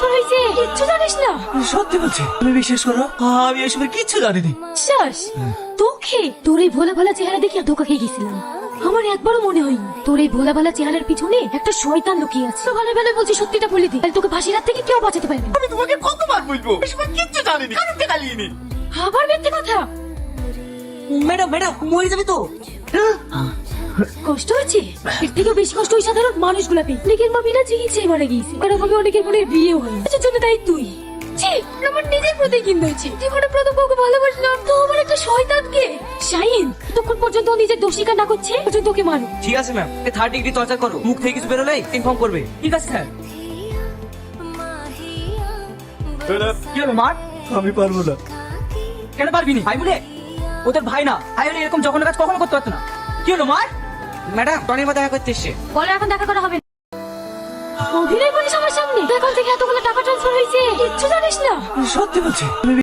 Transfer হয়েছে কিচ্ছু জানিস না? সত্যি বলছি, তুমি বিশ্বাস করো আমি এসবের কিচ্ছু জানিনি। বিশ্বাস? তোকে তোর এই ভোলা ভালা চেহারা দেখে ধোকা খেয়ে গেছিলাম। আমার একবারও মনে হয়নি তোর এই ভোলা ভালা চেহারার পিছনে একটা শয়তান লুকিয়ে আছে। সকালবেলা বলছি সত্যিটা বলে দি, তাহলে তোকে ফাঁসির হাত থেকে কেউ বাঁচাতে পারবে না। আমি তোমাকে কতবার বলবো এসবের কিচ্ছু জানিনি, কারণটা গালিনি। আবার মিথ্যে কথা। ম্যাডাম মরে যাবে তো। কষ্ট হচ্ছে? এর থেকেও বেশি কষ্ট ওই সাধারণ মানুষগুলা পেয়ে। অনেকের মা বিনা চিকিৎসায় মারা গিয়েছে, এরকম অনেকের বোনের বিয়ে হয়। আচ্ছা জন্য তাই তুই আমার নিজের প্রতি কিন্তু হয়েছে। জীবনে প্রথম কাউকে ভালোবাসলাম তো আমার একটা শয়তানকে। শাহিন তখন পর্যন্ত ও নিজের দোষ স্বীকার না করছে পর্যন্ত ওকে মারো। ঠিক আছে ম্যাম, 3rd ডিগ্রি টর্চার করো, মুখ থেকে কিছু বেরোলে ইনফর্ম করবে। ঠিক আছে স্যার। কি হলো মার? আমি পারবো না। কেন পারবি না? ভাই বলে ওদের ভাই না, ভাই হলে এরকম যখন কাজ কখনো করতে পারতো না। কি হলো মার? ম্যাডাম টনির মধ্যে দেখা করতে এসছে। বলে এখন দেখা করা হবে না। অভিনয় করিস আমার সামনে? এখন থেকে এতগুলো টাকা ট্রান্সফার হয়েছে কিচ্ছু জানিস না? সত্যি বলছি।